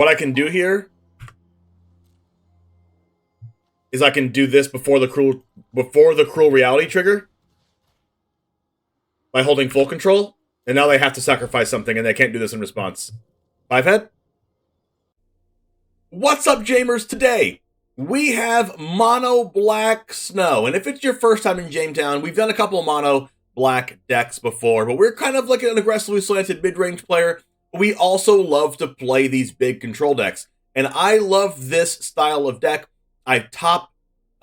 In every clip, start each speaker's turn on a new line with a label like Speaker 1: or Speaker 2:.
Speaker 1: What I can do here is I can do this before the cruel reality trigger by holding full control, and now they have to sacrifice something, and they can't do this in response. 5-head. What's up, Jamers? Today we have mono black snow, and if it's your first time in Jametown, we've done a couple of mono black decks before, but we're kind of like an aggressively slanted mid-range player. We also love to play these big control decks, and I love this style of deck. I top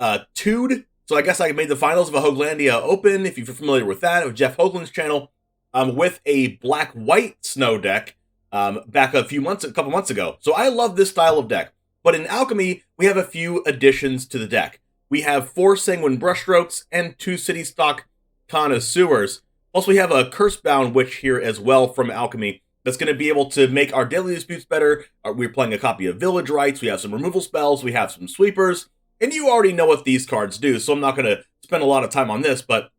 Speaker 1: 2'd, so I guess I made the finals of a Hoaglandia Open, if you're familiar with that, of Jeff Hoagland's channel, with a black-white snow deck back a couple months ago. So I love this style of deck. But in Alchemy, we have a few additions to the deck. We have 4 Sanguine Brushstrokes and 2 Citystalker Connoisseurs. Plus, we have a Cursebound Witch here as well from Alchemy that's going to be able to make our daily disputes better. We're playing a copy of Village Rites. We have some removal spells. We have some sweepers. And you already know what these cards do, so I'm not going to spend a lot of time on this, but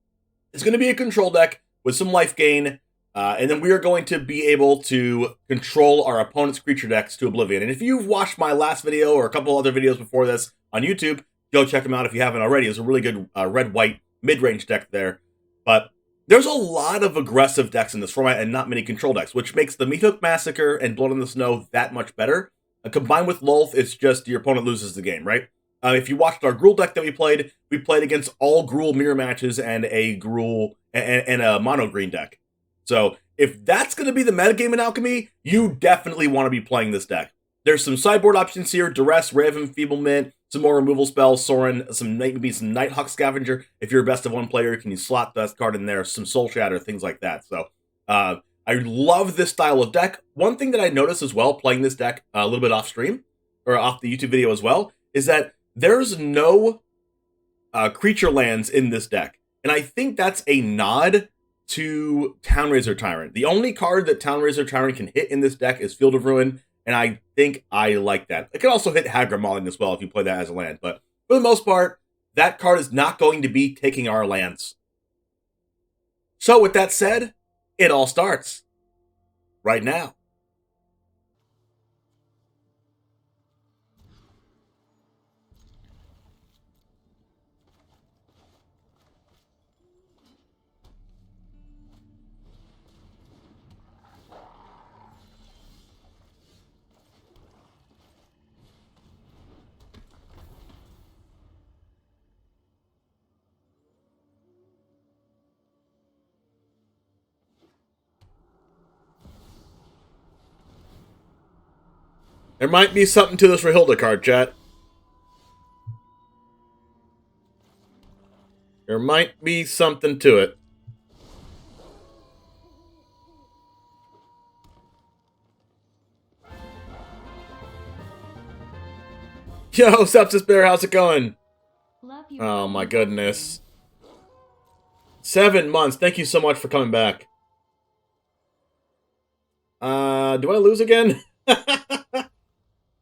Speaker 1: it's going to be a control deck with some life gain, and then we are going to be able to control our opponent's creature decks to oblivion. And if you've watched my last video or a couple other videos before this on YouTube, go check them out if you haven't already. It's a really good red-white mid-range deck there. But there's a lot of aggressive decks in this format and not many control decks, which makes the Meathook Massacre and Blood in the Snow that much better. Combined with Lolth, it's just your opponent loses the game, right? If you watched our Gruul deck that we played against all Gruul mirror matches and a Gruul and a mono green deck. So if that's going to be the metagame in Alchemy, you definitely want to be playing this deck. There's some sideboard options here: Duress, Ray of Enfeeblement, some more removal spells, Sorin, maybe some Nighthawk Scavenger. If you're a best of one player, can you slot that card in there? Some Soul Shatter, things like that. So I love this style of deck. One thing that I noticed as well, playing this deck a little bit off stream or off the YouTube video as well, is that there's no creature lands in this deck. And I think that's a nod to Townraiser Tyrant. The only card that Townraiser Tyrant can hit in this deck is Field of Ruin, and I think I like that. It can also hit Hagra Mauling as well if you play that as a land, but for the most part, that card is not going to be taking our lands. So with that said, it all starts right now. There might be something to this Rahilda card, chat. There might be something to it. Yo, Sepsis Bear, how's it going? Oh my goodness. 7 months. Thank you so much for coming back. Do I lose again?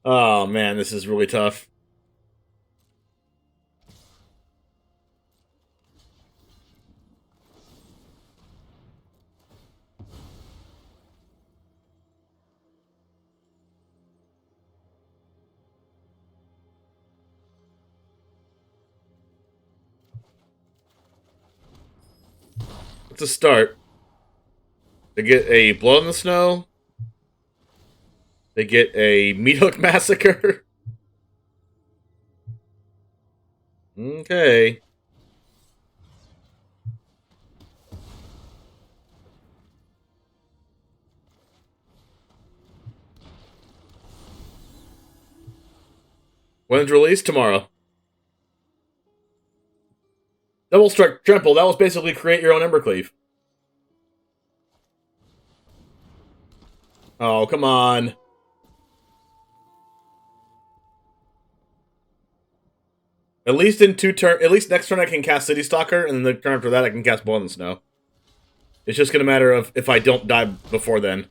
Speaker 1: Oh man, this is really tough. It's a start. They get a Blood in the Snow. They get a Meathook Massacre. Okay. When's released? Tomorrow. Double Strike Trample. That was basically create your own Embercleave. Oh, come on. At least next turn I can cast Citystalker, and then the turn after that I can cast Blood in the Snow. It's just going to matter of if I don't die before then.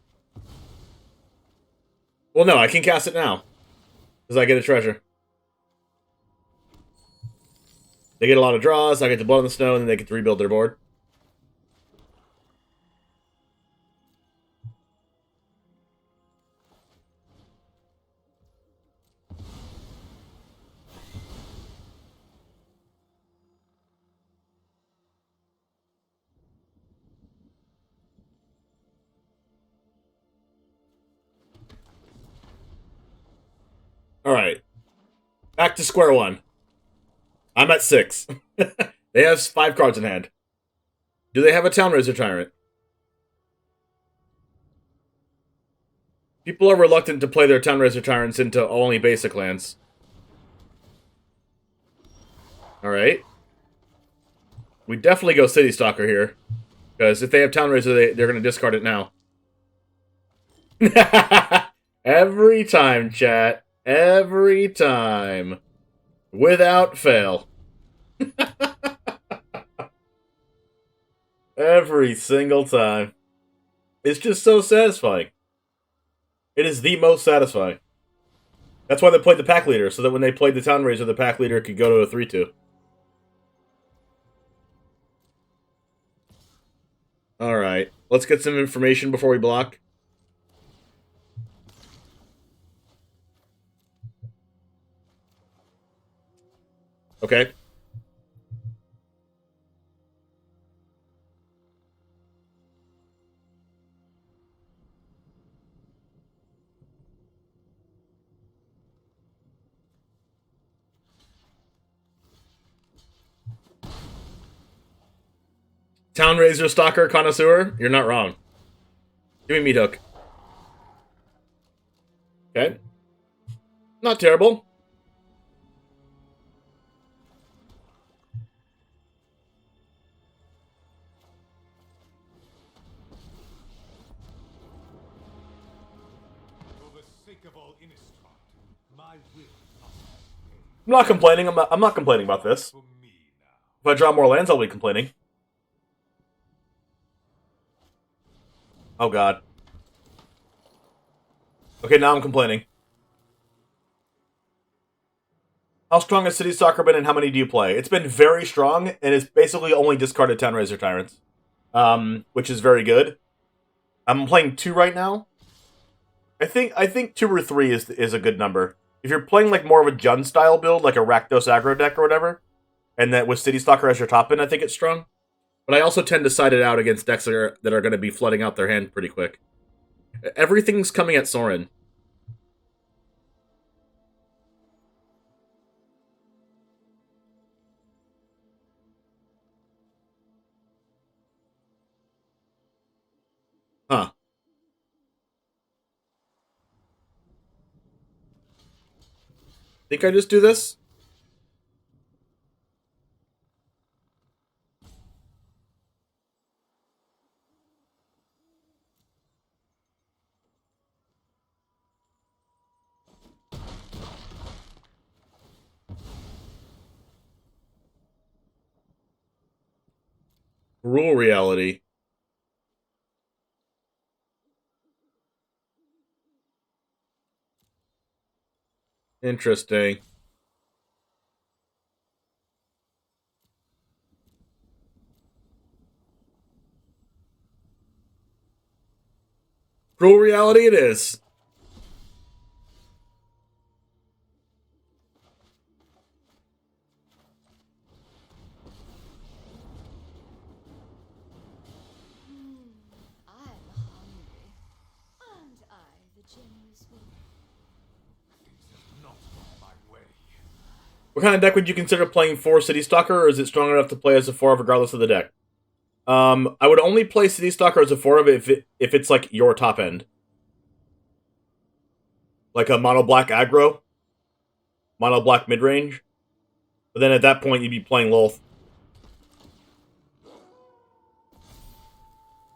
Speaker 1: Well, no, I can cast it now. Because I get a treasure. They get a lot of draws, I get the Blood in the Snow, and then they get to rebuild their board. Alright. Back to square one. I'm at 6. They have 5 cards in hand. Do they have a Townraiser Tyrant? People are reluctant to play their Townraiser Tyrants into only basic lands. Alright. We definitely go Citystalker here. Because if they have Townraiser, they're going to discard it now. Every time, chat. Every time. Without fail. Every single time. It's just so satisfying. It is the most satisfying. That's why they played the pack leader, so that when they played the Townraiser, the pack leader could go to a 3-2. Alright, let's get some information before we block. Okay. Townraiser Stalker Connoisseur? You're not wrong. Give me Meathook. Okay. Not terrible. I'm not complaining. I'm not complaining about this. If I draw more lands, I'll be complaining. Oh god. Okay, now I'm complaining. How strong has Citystalker been and how many do you play? It's been very strong, and it's basically only discarded Townraiser Tyrants. Which is very good. I'm playing 2 right now. I think 2 or 3 is a good number. If you're playing like more of a Jund style build, like a Rakdos aggro deck or whatever, and that with Citystalker as your top end, I think it's strong. But I also tend to side it out against decks that are going to be flooding out their hand pretty quick. Everything's coming at Sorin. Huh. Think I just do this? Rule reality. Interesting. Rule reality it is. What kind of deck would you consider playing for Citystalker, or is it strong enough to play as a 4-of regardless of the deck? I would only play Citystalker as a 4-of if it's like your top end. Like a mono black aggro, mono black mid range. But then at that point you'd be playing Lolth.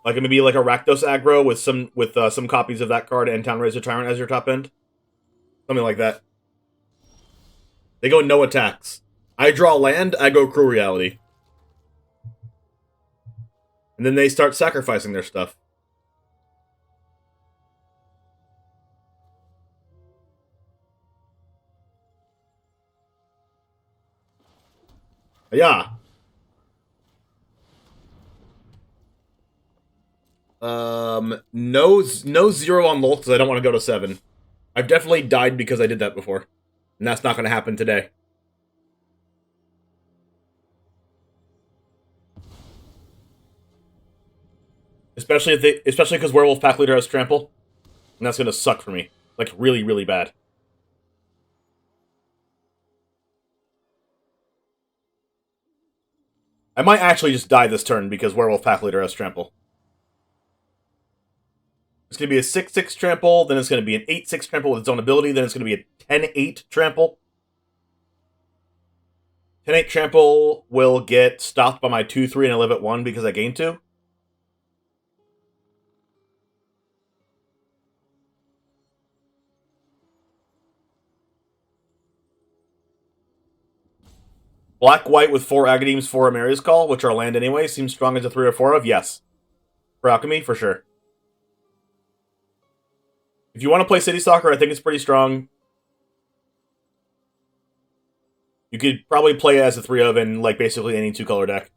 Speaker 1: Like maybe like a Rakdos aggro with some copies of that card and Townraiser Tyrant as your top end. Something like that. They go no attacks. I draw land, I go Cruel Reality. And then they start sacrificing their stuff. Yeah. No 0 on Lolth because I don't want to go to 7. I've definitely died because I did that before. And that's not going to happen today. Especially because Werewolf Pack Leader has Trample. And that's going to suck for me. Like, really, really bad. I might actually just die this turn because Werewolf Pack Leader has trample. It's going to be a 6-6 trample, then it's going to be an 8-6 trample with its own ability, then it's going to be a 10-8 trample. 10-8 trample will get stopped by my 2-3 and I live at 1 because I gain 2. Black-white with 4 Agadeems, 4 Amaria's Call, which are land anyway, seems strong as a 3 or 4 of? Yes. For Alchemy, for sure. If you want to play Citystalker, I think it's pretty strong. You could probably play it as a 3 of in like basically any 2-color deck.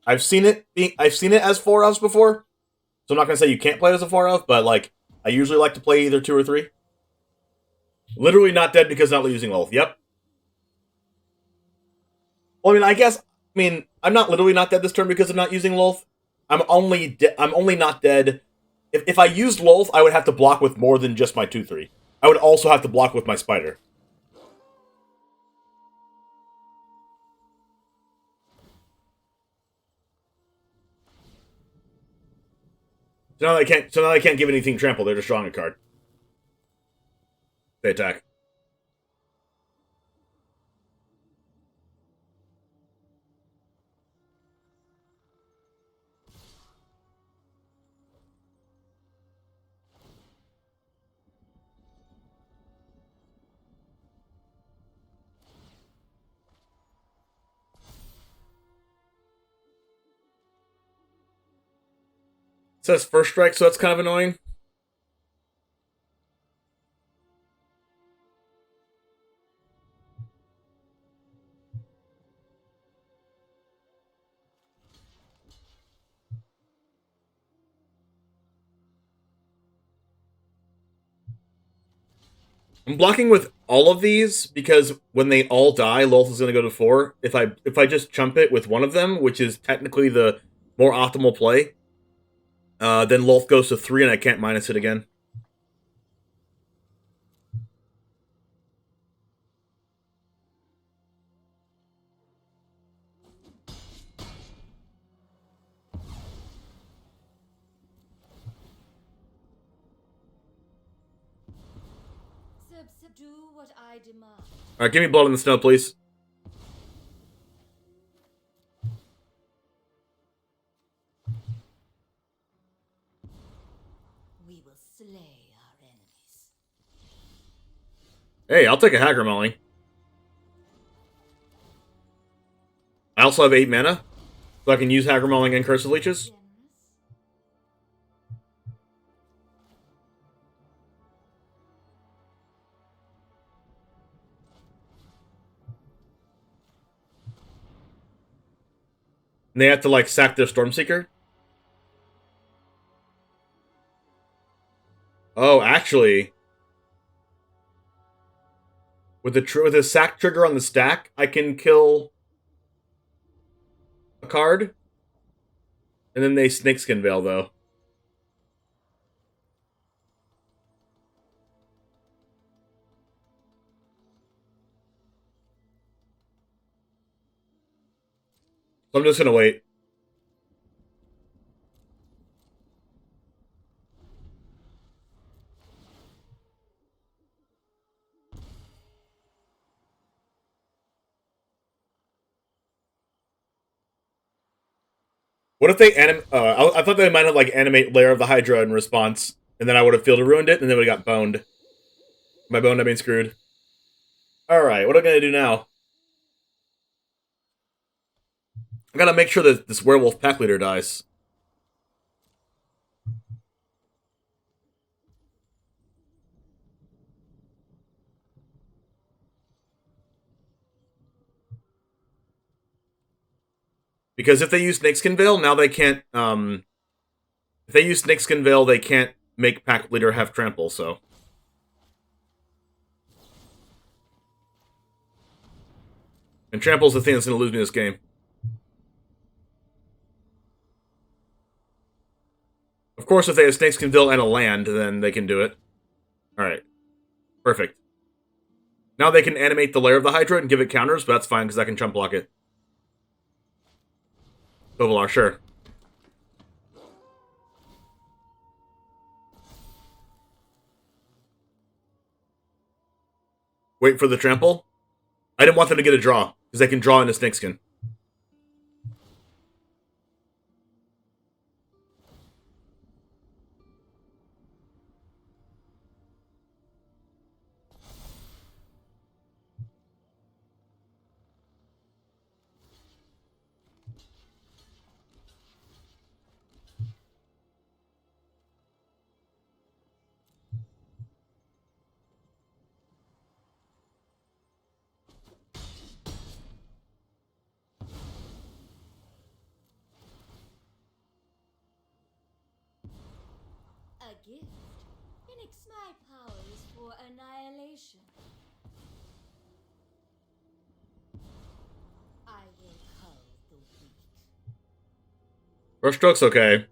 Speaker 1: I've seen it as 4 ofs before, so I'm not gonna say you can't play it as a 4 of, but like I usually like to play either 2 or 3. Literally not dead because not using Lolth. Yep. Well, I mean, I'm not literally not dead this turn because of not using Lolth. I'm only not dead. If I used Lolth, I would have to block with more than just my 2-3. I would also have to block with my Spider. So now they can't give anything trample. They're just drawing a card. They attack. It says first strike, so that's kind of annoying. I'm blocking with all of these because when they all die, Lolth is going to go to 4. If I just chump it with one of them, which is technically the more optimal play, then Lolth goes to 3 and I can't minus it again.
Speaker 2: Do what I demand.
Speaker 1: Alright, give me Blood in the Snow, please.
Speaker 2: We will slay our enemies.
Speaker 1: Hey, I'll take a Hagra Mauling. I also have 8 mana, so I can use Hagra Mauling and Curse of Leeches. And they have to, like, sack their Stormseeker? Oh, actually... With the sack trigger on the stack, I can kill a card. And then they Snakeskin Veil, though. So I'm just gonna wait. What if they I thought they might have like animate Lair of the Hydra in response, and then I would have Field of Ruined it, and then we got boned. By boned, I mean screwed. Alright, what am I gonna do now? I gotta make sure that this Werewolf Pack Leader dies. Because if they use Snakeskin Veil, now they can't, if they use Snakeskin Veil, they can't make Pack Leader have trample, so. And trample's the thing that's gonna lose me this game. Of course, if they have Snakeskin Veil and a land, then they can do it. Alright. Perfect. Now they can animate the Lair of the Hydra and give it counters, but that's fine because I can chump block it. Tovolar, sure. Wait for the trample. I didn't want them to get a draw, because they can draw into Snakeskin.
Speaker 2: A gift. Phoenix, my power is for annihilation. I will cull the weak.
Speaker 1: Brushstroke's okay.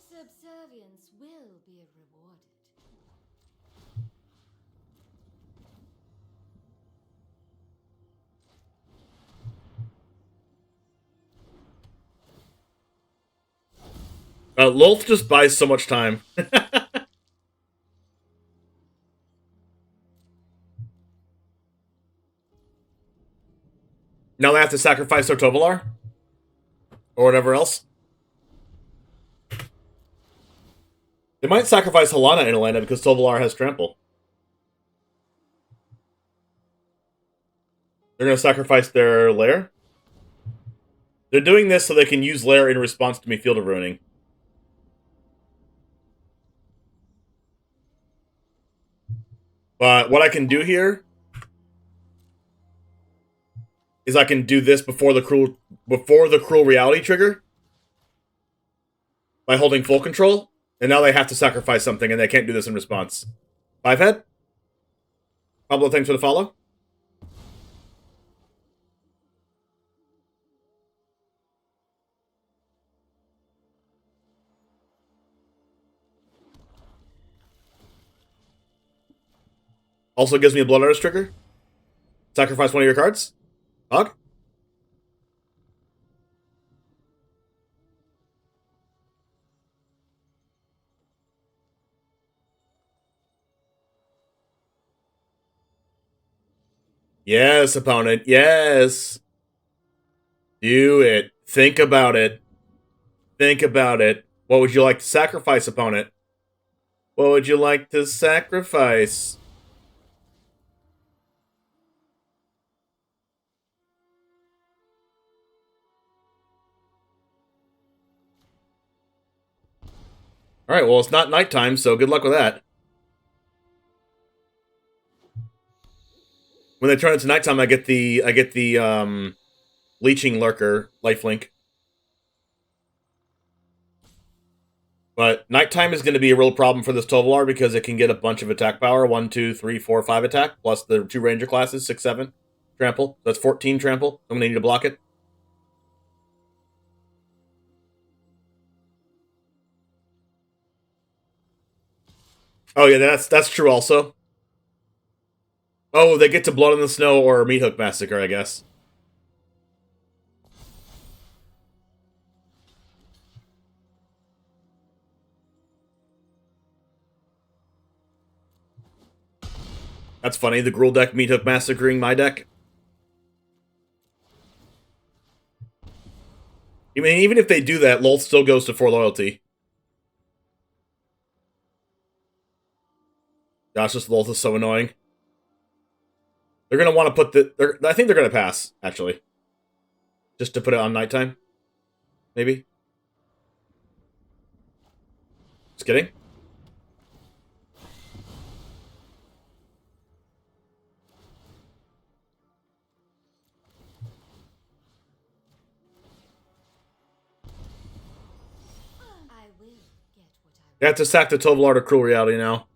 Speaker 2: Subservience will be rewarded.
Speaker 1: Lolth just buys so much time. Now they have to sacrifice their Tovolar? Or whatever else? They might sacrifice Halana in Elena because Tovolar has trample. They're going to sacrifice their Lair? They're doing this so they can use Lair in response to me Field of Ruining. But what I can do here is I can do this before the cruel reality trigger by holding full control, and now they have to sacrifice something, and they can't do this in response. 5-head? Pablo, thanks for the follow. Also gives me a Blood Artist trigger. Sacrifice one of your cards. Hog. Yes, opponent. Yes. Do it. Think about it. Think about it. What would you like to sacrifice, opponent? What would you like to sacrifice? Alright, well, it's not nighttime, so good luck with that. When they turn it to nighttime, I get the Leeching Lurker lifelink. But nighttime is going to be a real problem for this Tovolar because it can get a bunch of attack power. 1, 2, 3, 4, 5 attack, plus the 2 ranger classes, 6, 7 trample. That's 14 trample. I'm going to need to block it. Oh yeah, that's true also. Oh, they get to Blood in the Snow or Meathook Massacre, I guess. That's funny, the Gruul deck Meathook Massacring my deck. I mean, even if they do that, Lolth still goes to 4 loyalty. Gosh, this Lolth is so annoying. They're going to want to put the... I think they're going to pass, actually. Just to put it on nighttime. Maybe. Just kidding.
Speaker 2: I will get what I
Speaker 1: They have to sack the Tovolar to Cruel Reality now.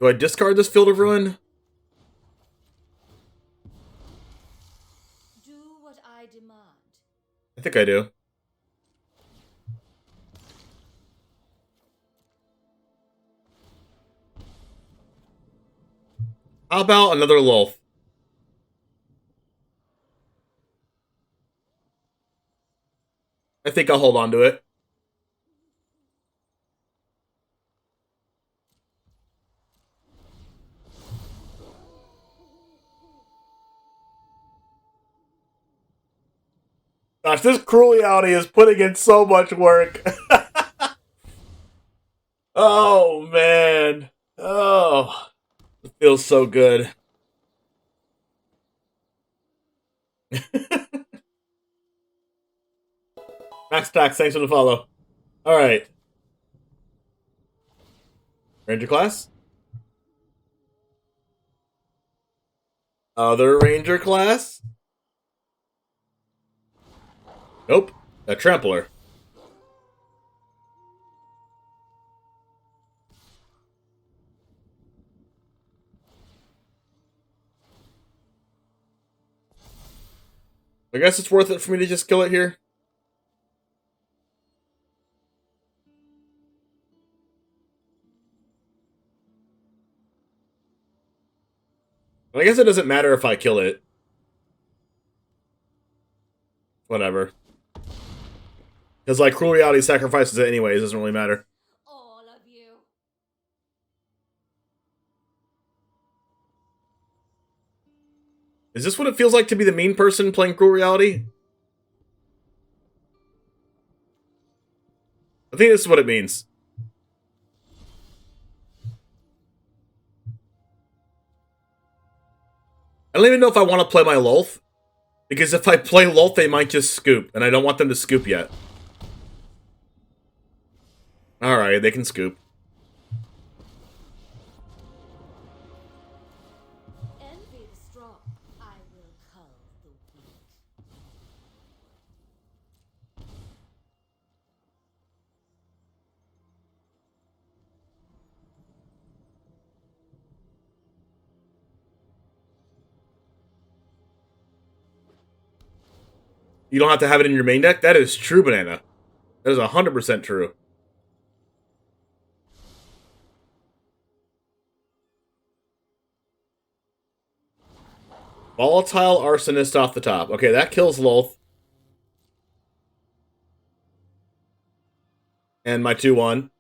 Speaker 1: Do I discard this Field of Ruin?
Speaker 2: do what I demand.
Speaker 1: I think I do. How about another Lolth? I think I'll hold on to it. Gosh, this Cruel Reality is putting in so much work. Oh, man. Oh, it feels so good. Max Tax, thanks for the follow. Alright. Ranger class? Other Ranger class? Nope. A Trampler. I guess it's worth it for me to just kill it here. I guess it doesn't matter if I kill it. Whatever. Because, like, Cruel Reality sacrifices it anyways, doesn't really matter.
Speaker 2: All of you.
Speaker 1: Is this what it feels like to be the mean person playing Cruel Reality? I think this is what it means. I don't even know if I want to play my Lolth. Because if I play Lolth, they might just scoop. And I don't want them to scoop yet. Alright, they can scoop.
Speaker 2: Envy the strong. I will cull the weak.
Speaker 1: You don't have to have it in your main deck? That is true, Banana. That is 100% true. Volatile Arsonist off the top. Okay, that kills Lolth. And my 2-1.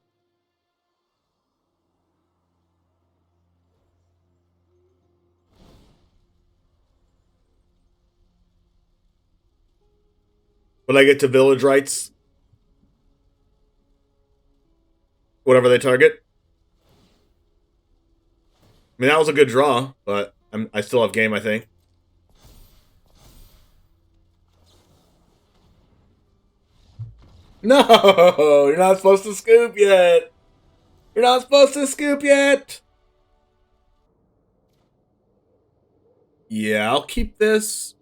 Speaker 1: When I get to Village Rites, whatever they target. I mean, that was a good draw, but I still have game, I think. No, you're not supposed to scoop yet. You're not supposed to scoop yet. Yeah, I'll keep this.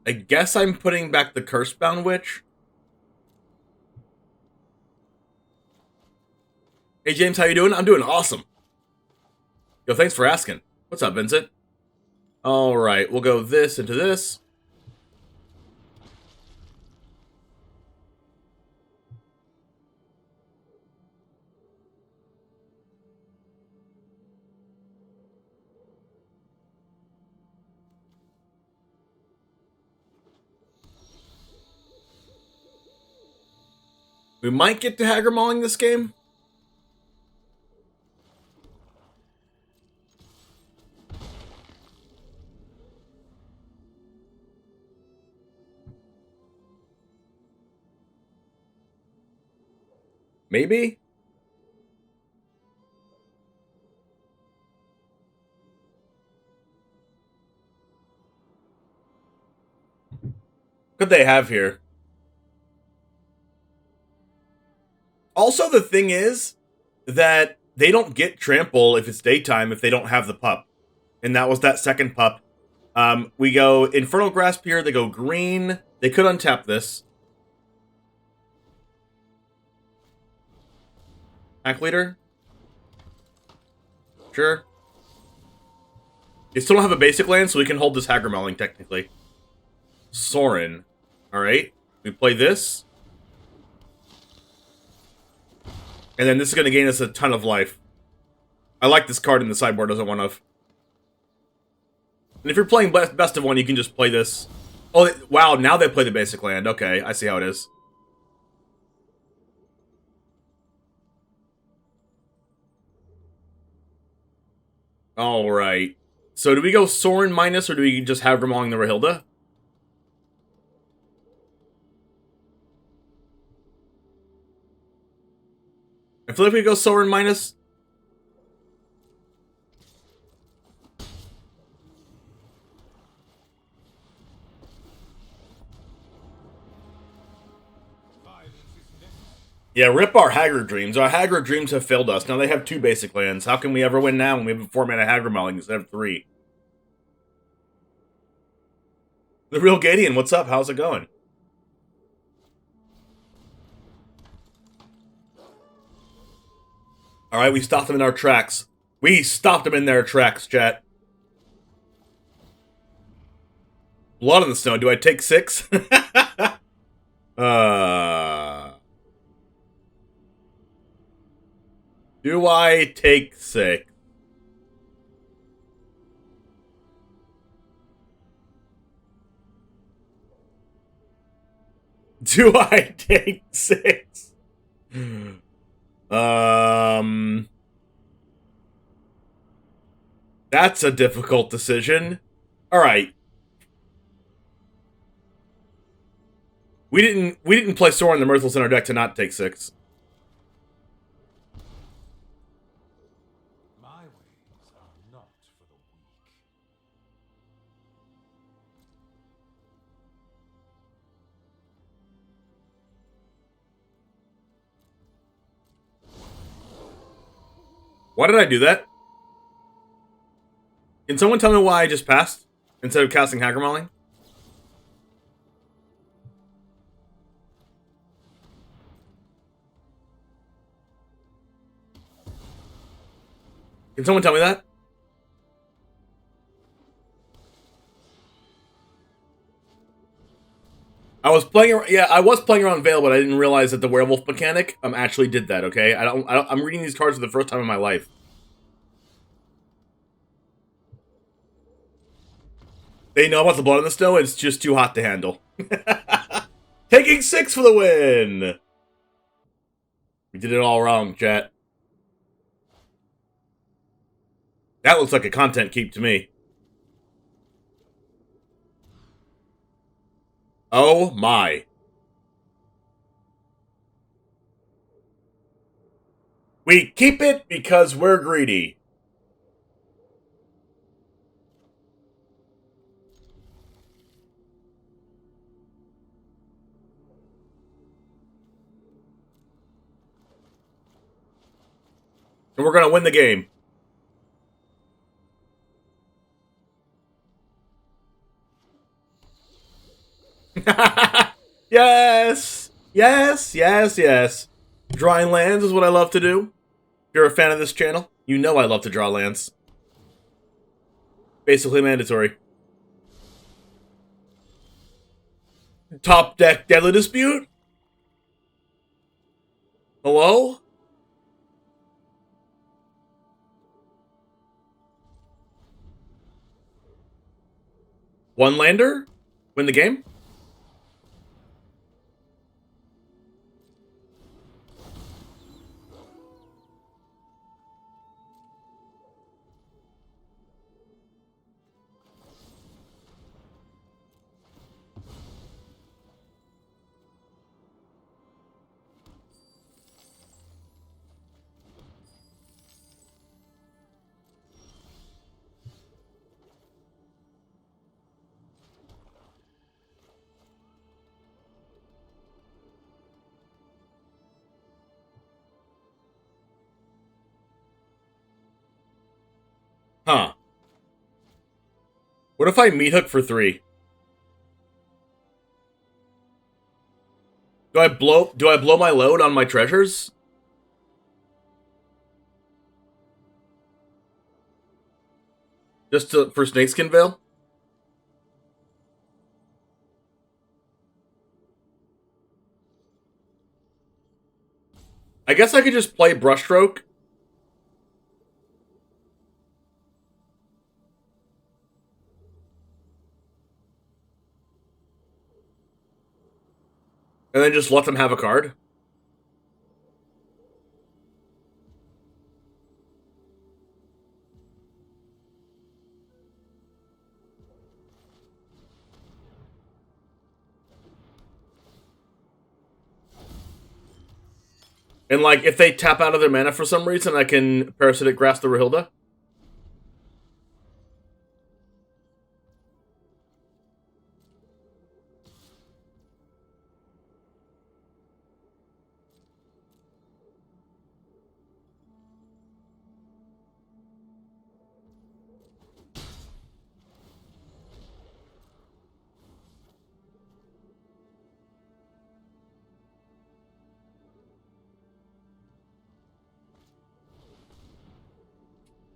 Speaker 1: I guess I'm putting back the Cursebound Witch. Hey, James, how you doing? I'm doing awesome. Yo, thanks for asking. What's up, Vincent? Alright, we'll go this into this. We might get to Hagra Mauling this game. Maybe? What could they have here? Also, the thing is that they don't get trample if it's daytime if they don't have the pup. And that was that second pup. We go Infernal Grasp here. They go green. They could untap this. Pack Leader? Sure. They still don't have a basic land, so we can hold this Hagra Mauling, technically. Sorin. Alright. We play this. And then this is going to gain us a ton of life. I like this card in the sideboard as a one of. And if you're playing best of one, you can just play this. Oh, wow, now they play the basic land. Okay, I see how it is. Alright. So do we go Sorin minus, or do we just have Hagra Mauling the Rahilda? I feel like we go Sorin minus. Yeah, rip our Hagra Dreams. Our Hagra Dreams have failed us. Now they have 2 basic lands. How can we ever win now when we have a 4-mana Hagra Mauling instead of 3? The Real Gadian, what's up? How's it going? Alright, we stopped them in our tracks. We stopped them in their tracks, chat. Blood on the Snow. Do I take 6? Do I take 6? Do I take 6? That's a difficult decision. Alright. We didn't play Sorin the Mirthless in our deck to not take 6.
Speaker 3: My ways are not for the weak.
Speaker 1: Why did I do that? Can someone tell me why I just passed instead of casting Hagra Mauling? Can someone tell me that? I was playing around Veil, but I didn't realize that the werewolf mechanic actually did that, okay? I'm reading these cards for the first time in my life. They know about the Blood on the Snow, it's just too hot to handle. Taking 6 for the win! We did it all wrong, chat. That looks like a content keep to me. Oh my. We keep it because we're greedy. And we're gonna win the game. Yes! Yes, yes, yes. Drawing lands is what I love to do. If you're a fan of this channel, you know I love to draw lands. Basically mandatory. Top deck Deadly Dispute? Hello? One lander? Win the game? Huh. What if I Meathook for 3? Do I blow my load on my treasures? For Snakeskin Veil? I guess I could just play Brushstroke. And then just let them have a card. And, like, if they tap out of their mana for some reason, I can Parasitic Grasp the Rahilda.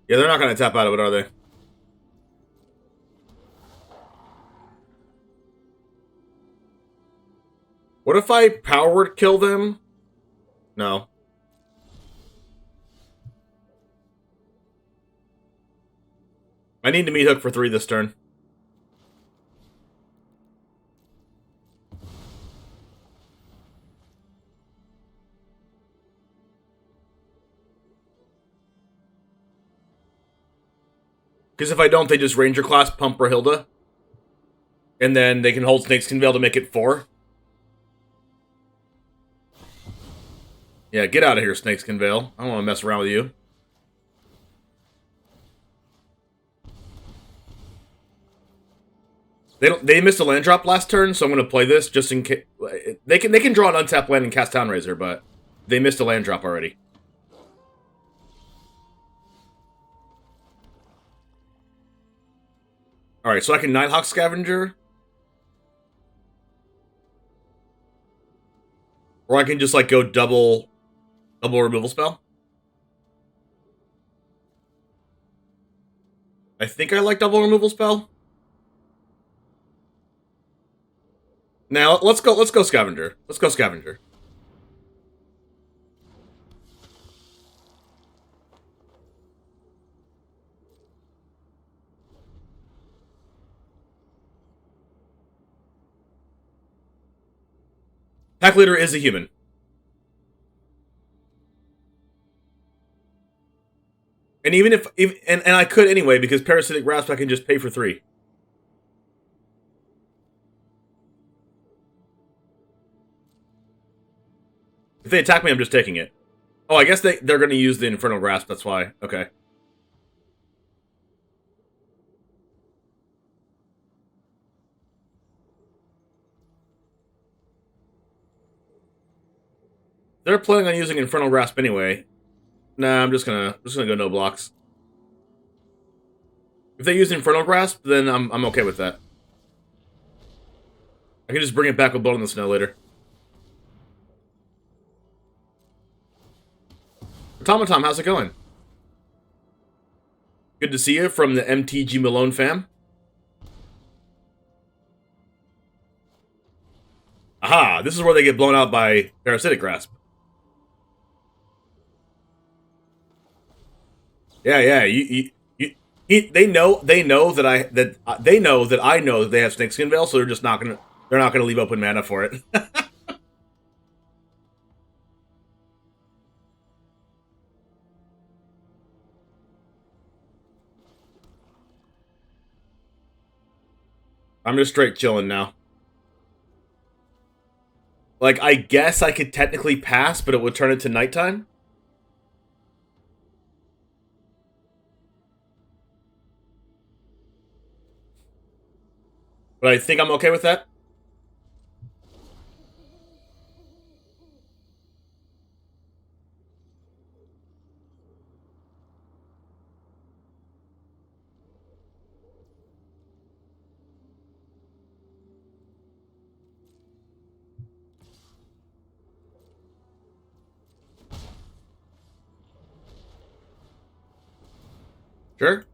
Speaker 1: Yeah, they're not going to tap out of it, are they? What if I Power Word kill them? No. I need to Meathook for 3 this turn. Because if I don't, they just Ranger Class pump Rahilda. And then they can hold Snakeskin Veil to make it 4. Yeah, get out of here, Snakeskin Veil. I don't want to mess around with you. They missed a land drop last turn, so I'm going to play this just in case. They can draw an untapped land and cast Townraiser, but they missed a land drop already. Alright, so I can Nighthawk Scavenger. Or I can just, like, go double removal spell. I think I like double removal spell. Now, let's go Scavenger. Let's go Scavenger. Pack Leader is a human. And even if and I could anyway, because Parasitic Grasp I can just pay for 3. If they attack me, I'm just taking it. Oh, I guess they're going to use the Infernal Grasp, that's why. Okay. They're planning on using Infernal Grasp anyway. Nah, I'm just gonna go no blocks. If they use Infernal Grasp, then I'm okay with that. I can just bring it back with Blood in the Snow later. Automaton, how's it going? Good to see you from the MTG Malone fam. Aha, this is where they get blown out by Parasitic Grasp. Yeah, they know that I know that they have Snakeskin Veil, so they're not gonna leave open mana for it. I'm just straight chilling now. Like, I guess I could technically pass, but it would turn into nighttime. But I think I'm okay with that. Sure.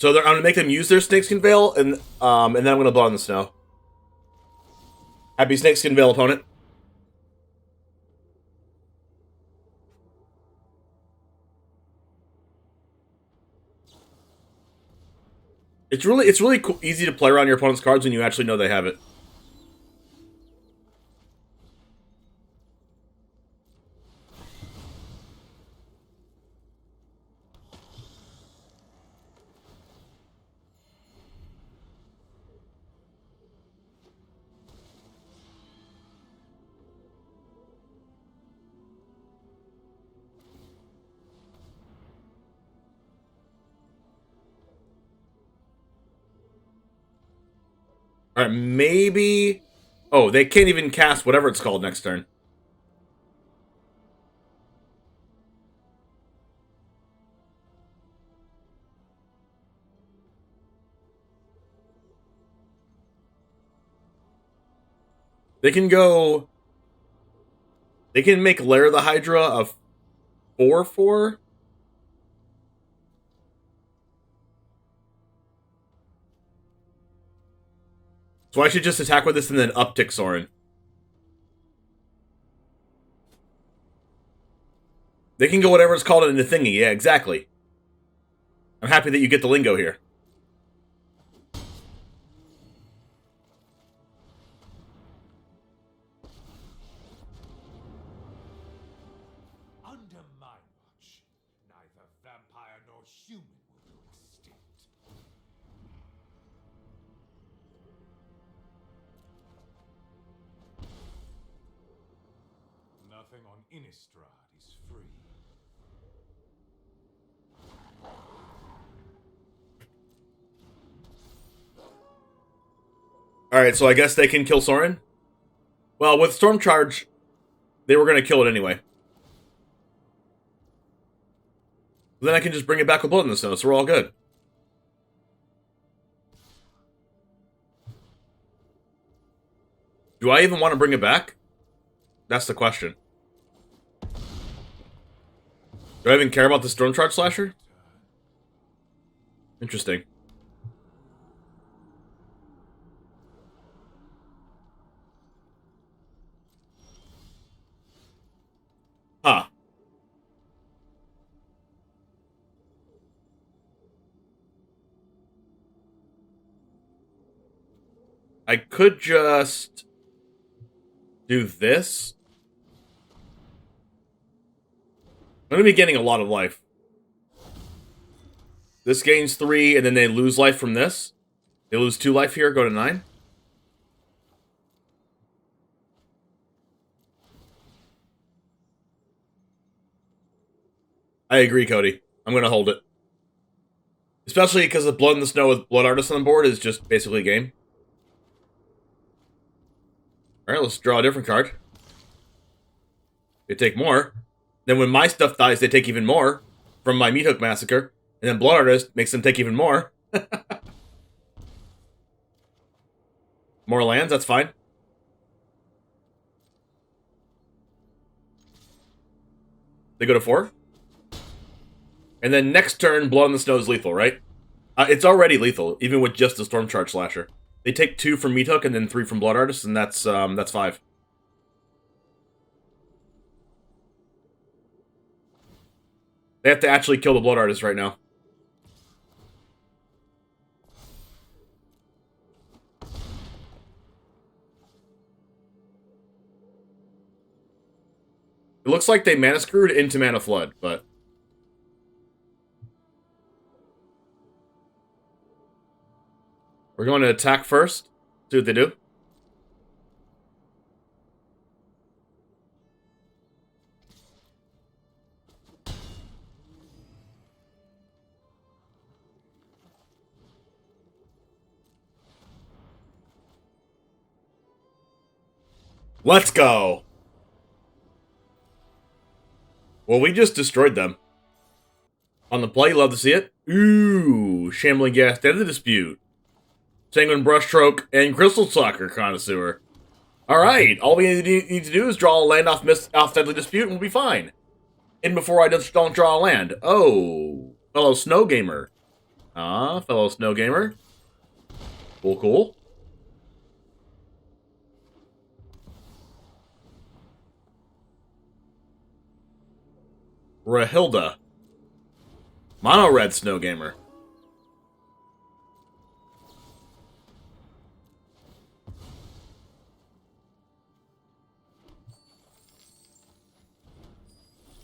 Speaker 1: So I'm gonna make them use their Snakeskin Veil, and then I'm gonna Blood in the Snow. Happy Snakeskin Veil, opponent. It's really cool, easy to play around your opponent's cards when you actually know they have it. Alright, maybe... Oh, they can't even cast whatever it's called next turn. They can go... They can make Lair the Hydra a 4/4? So I should just attack with this and then uptick Sorin. They can go whatever it's called in the thingy, yeah, exactly. I'm happy that you get the lingo here.
Speaker 3: Under my watch, neither vampire nor human will go extinct. Nothing on Innistrad is free.
Speaker 1: Alright, so I guess they can kill Sorin? Well, with Storm Charge, they were going to kill it anyway. Then I can just bring it back with Blood in the Snow, so we're all good. Do I even want to bring it back? That's the question. Do I even care about the Storm Charge Slasher? Interesting. Huh. I could just do this. I'm going to be getting a lot of life. This gains 3, and then they lose life from this. They lose 2 life here, go to 9. I agree, Cody. I'm going to hold it. Especially because the Blood in the Snow with Blood Artist on the board is just basically a game. Alright, let's draw a different card. They take more. Then when my stuff dies, they take even more from my Meathook Massacre. And then Blood Artist makes them take even more. More lands, that's fine. They go to 4. And then next turn, Blood in the Snow is lethal, right? It's already lethal, even with just the Storm Charge Slasher. They take 2 from Meathook and then 3 from Blood Artist, and that's 5. They have to actually kill the Blood Artist right now. It looks like they mana screwed into Mana Flood, but... We're going to attack first. See what they do. Let's go! Well, we just destroyed them. On the play, love to see it. Ooh, Shambling Ghast, End of the Dispute. Sanguine Brushstroke, and Citystalker Connoisseur. Alright, all we need to do is draw a land off Deadly Dispute and we'll be fine. And before I just don't draw a land. Oh, fellow Snow Gamer. Fellow Snow Gamer. Cool, cool. Rahilda. Mono Red Snow Gamer.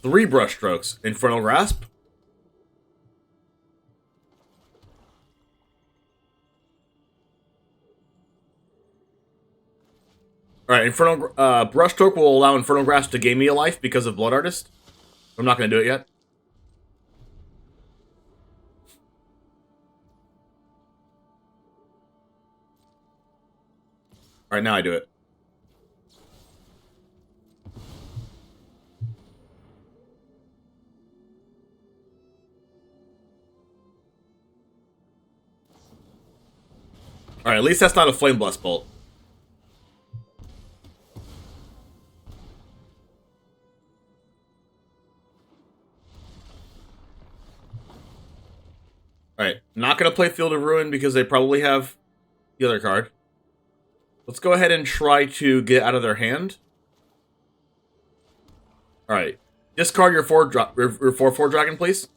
Speaker 1: 3 Brushstrokes. Infernal Grasp. Alright, Infernal Brushstroke will allow Infernal Grasp to gain me a life because of Blood Artist. I'm not going to do it yet. Alright, now I do it. Alright, at least that's not a Flame Blast Bolt. Alright, not going to play Field of Ruin because they probably have the other card. Let's go ahead and try to get out of their hand. Alright, discard your 4/4 dragon, please.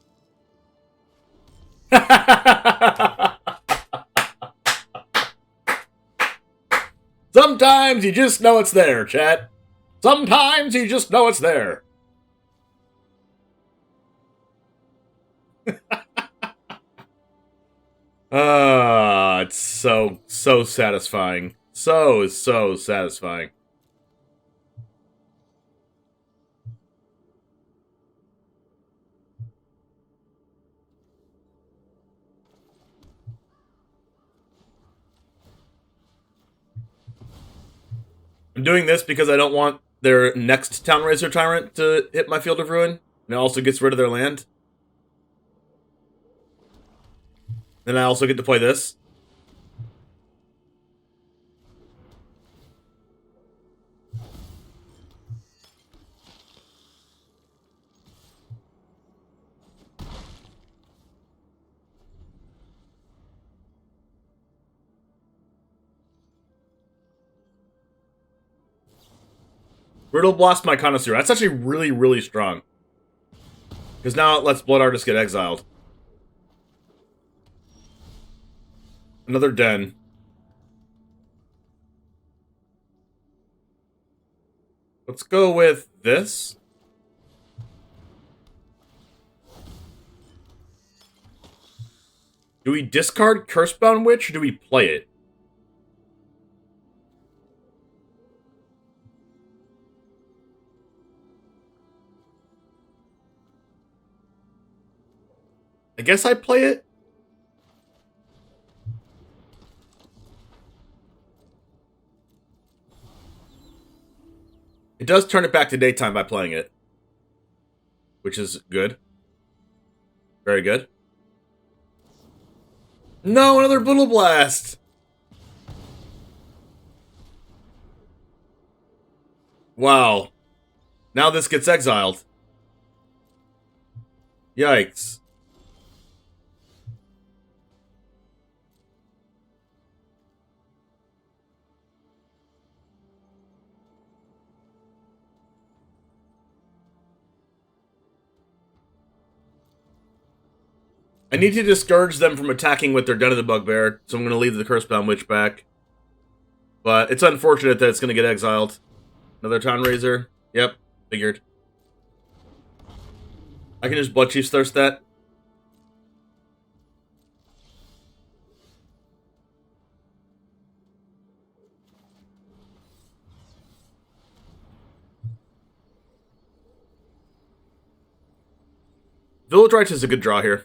Speaker 1: Sometimes you just know it's there, chat. Sometimes you just know it's there. It's so satisfying. So satisfying. I'm doing this because I don't want their next Town Razor Tyrant to hit my Field of Ruin. And it also gets rid of their land. Then I also get to play this. Brittle Blast my Connoisseur. That's actually really strong. Because now it lets Blood Artist get exiled. Another Den. Let's go with this. Do we discard Cursebound Witch or do we play it? I guess I play it. It does turn it back to daytime by playing it. Which is good. Very good. No, another Brittle Blast! Wow. Now this gets exiled. Yikes. I need to discourage them from attacking with their Den of the Bugbear, so I'm going to leave the Cursebound Witch back. But it's unfortunate that it's going to get exiled. Another Town Razor. Yep, figured. I can just Bloodchief's Thirst that. Village Rites is a good draw here.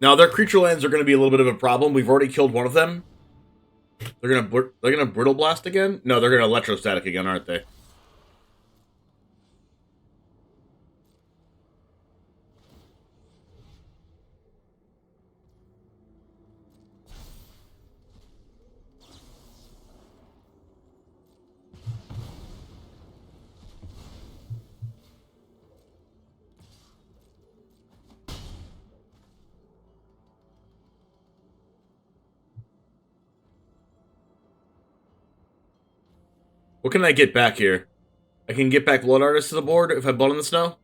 Speaker 1: Now their creature lands are going to be a little bit of a problem. We've already killed one of them. They're gonna Brittle Blast again? No, they're gonna Electrostatic again, aren't they? What can I get back here? I can get back Blood Artist to the board if I Blood in the Snow?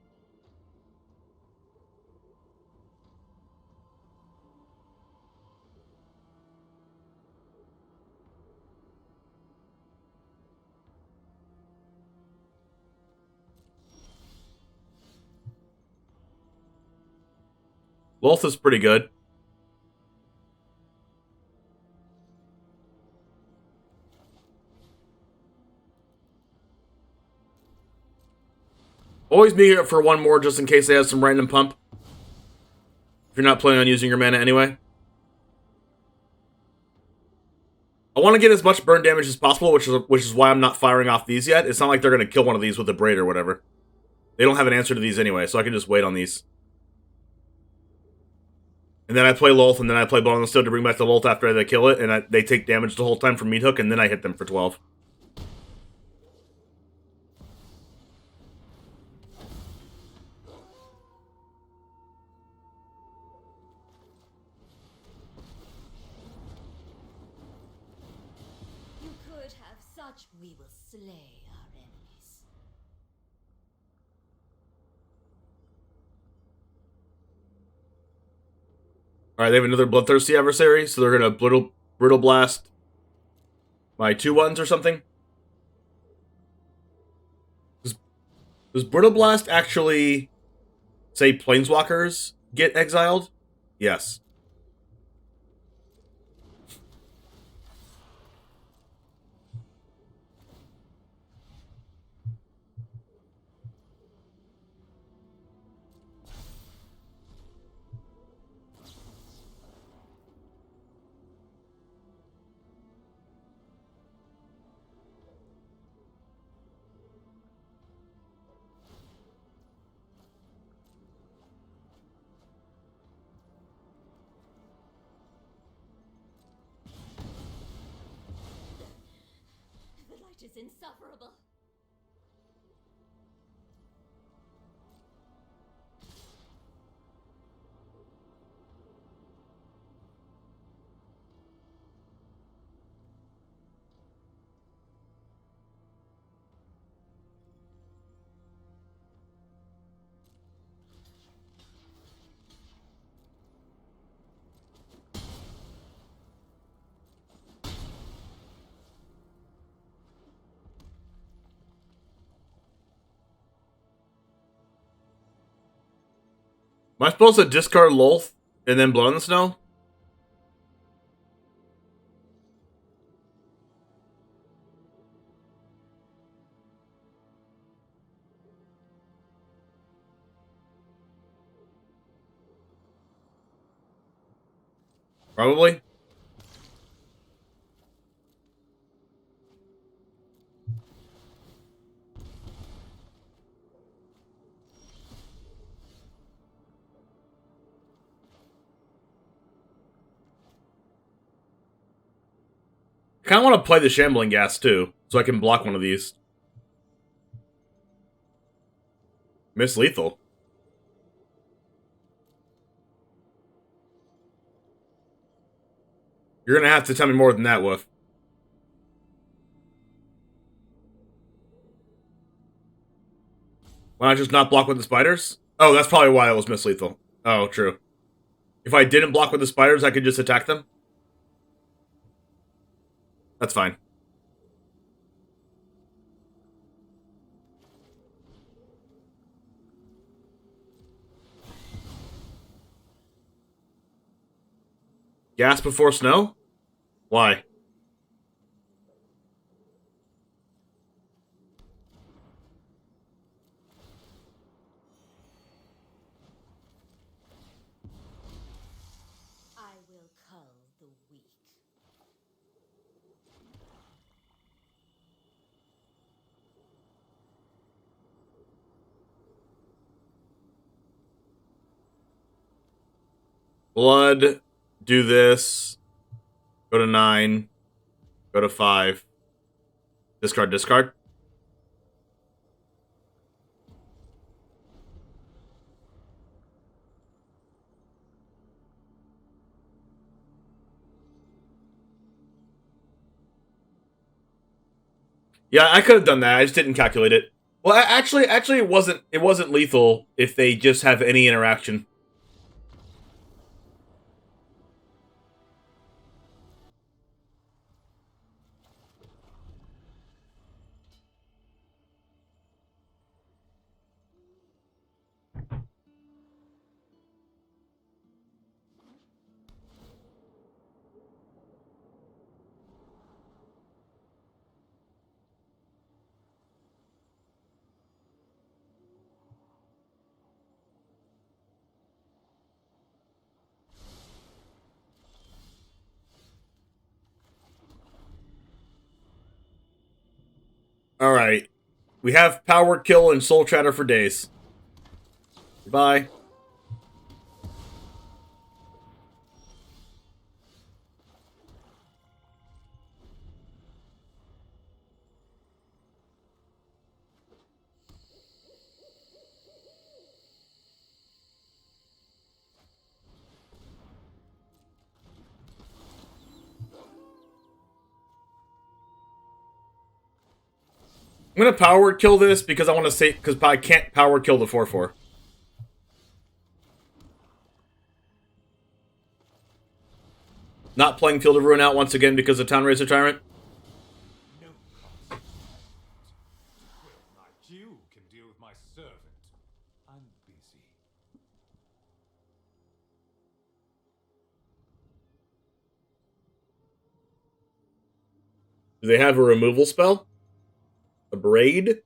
Speaker 1: Lolth is pretty good. Always be here for one more just in case they have some random pump. If you're not planning on using your mana anyway. I want to get as much burn damage as possible, which is why I'm not firing off these yet. It's not like they're going to kill one of these with a Braid or whatever. They don't have an answer to these anyway, so I can just wait on these. And then I play Lolth, and then I play Blood on the Stone to bring back the Lolth after they kill it, and they take damage the whole time from Meathook, and then I hit them for 12.
Speaker 2: You could have such. We will slay our enemies.
Speaker 1: Alright, they have another Bloodthirsty adversary, so they're going to Brittle Blast my 2/1s or something. Does Brittle Blast actually say Planeswalkers get exiled? Yes.
Speaker 2: The light is insufferable.
Speaker 1: Am I supposed to discard Lolth and then Blood in the Snow? Probably. I kind of want to play the Shambling Ghast too, so I can block one of these. Miss Lethal. You're gonna have to tell me more than that, Woof. Why not just not block with the spiders? Oh, that's probably why it was Miss Lethal. Oh, true. If I didn't block with the spiders, I could just attack them? That's fine. Gas before snow? Why?
Speaker 2: I will cull the weak.
Speaker 1: Blood, do this, go to 9, go to 5, discard, discard. Yeah, I could have done that. I just didn't calculate it. Well, actually, it wasn't lethal if they just have any interaction. Alright. We have Power Kill and Soul Chatter for days. Goodbye. I'm gonna power kill this because I want to say because I can't power kill the 4/4. Not playing Field of Ruin out once again because of Town Razor Tyrant.
Speaker 3: No consequence. Well, my Jew can deal with my servant. I'm busy.
Speaker 1: Do they have a removal spell? A braid?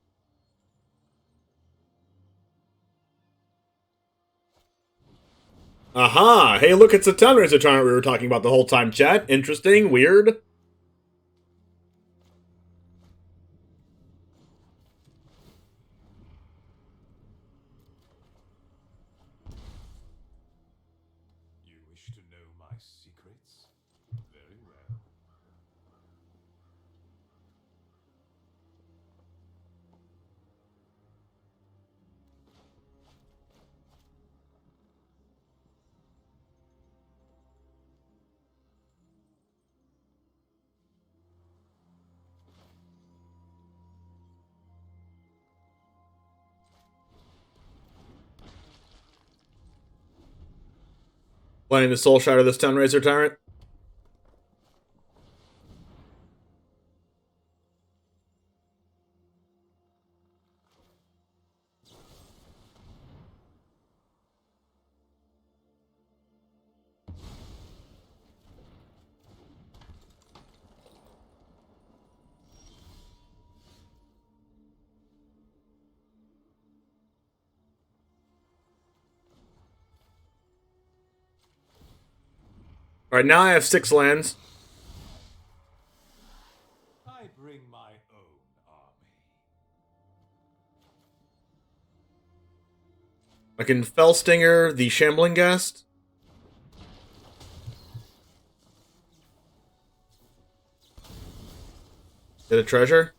Speaker 1: Aha! Hey, look, it's a Town Razor Tyrant we were talking about the whole time, chat. Interesting, weird.
Speaker 3: You wish to know my secrets? Very well.
Speaker 1: Planning to Soul Shatter this Town Razor Tyrant? Alright, now I have 6 lands.
Speaker 3: I bring my own army.
Speaker 1: I can Fell Stinger the Shambling Ghast. Get a treasure.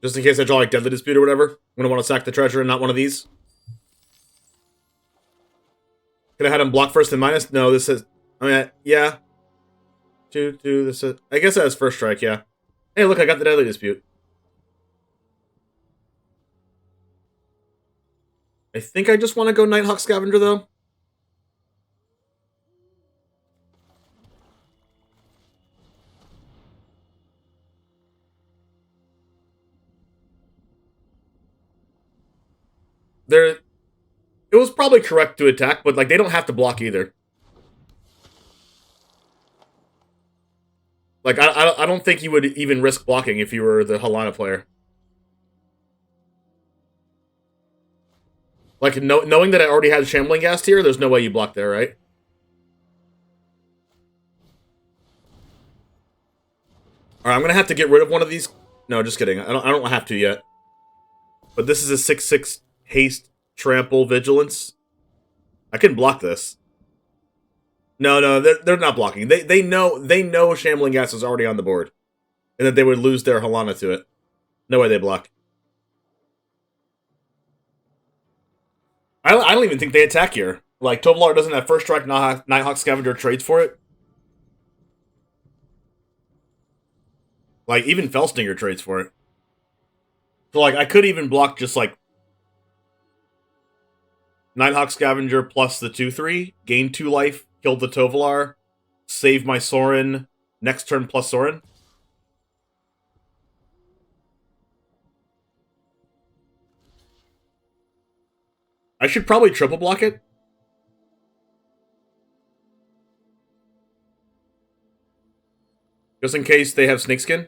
Speaker 1: Just in case I draw like Deadly Dispute or whatever. I'm gonna want to sack the treasure and not one of these. Could have had him block first and minus. No, this is. I mean, yeah. 2/2. This is. I guess that has first strike. Yeah. Hey, look, I got the Deadly Dispute. I think I just want to go Nighthawk Scavenger though. It was probably correct to attack, but like they don't have to block either. Like I don't think you would even risk blocking if you were the Halana player. Like knowing that I already had Shambling Ghast here, there's no way you block there, right? All right, I'm gonna have to get rid of one of these. No, just kidding. I don't have to yet. But this is a 6/6 haste, trample, vigilance. I can block this. No, they're not blocking. They know Shambling Ghast is already on the board, and that they would lose their Halana to it. No way they block. I don't even think they attack here. Like, Tovolar doesn't have first strike, Nighthawk Scavenger trades for it. Like, even Felstinger trades for it. So, like, I could even block just, like, Nighthawk Scavenger plus the 2/3, gain 2 life, kill the Tovolar, save my Sorin, next turn plus Sorin. I should probably triple block it. Just in case they have Snakeskin.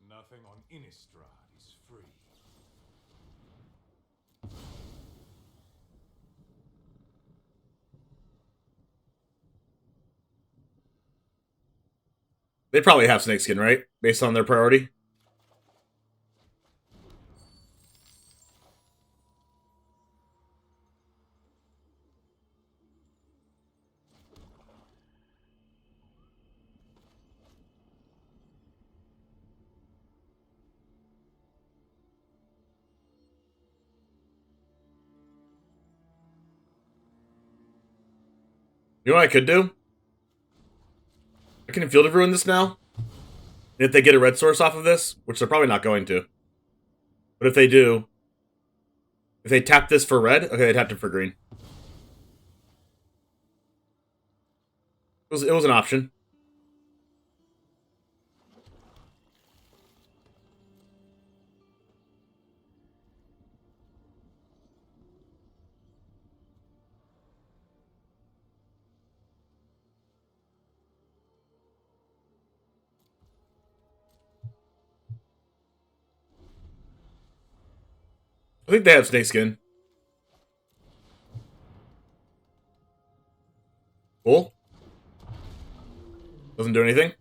Speaker 3: Nothing on Innistrad is free.
Speaker 1: They probably have Snakeskin, right? Based on their priority. You know what I could do? I can Field of Ruin this now. And if they get a red source off of this, which they're probably not going to. But if they do, if they tap this for red, okay, they tapped it for green. It was an option. I think they have Snakeskin. Cool. Doesn't do anything.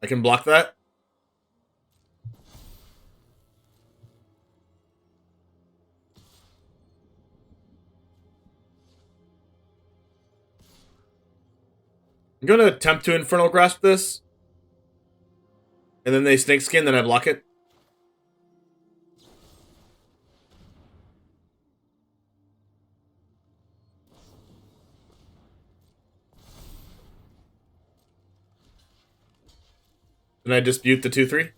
Speaker 1: I can block that. I'm going to attempt to Infernal Grasp this. And then they Snakeskin, then I block it. Then I dispute the 2/3.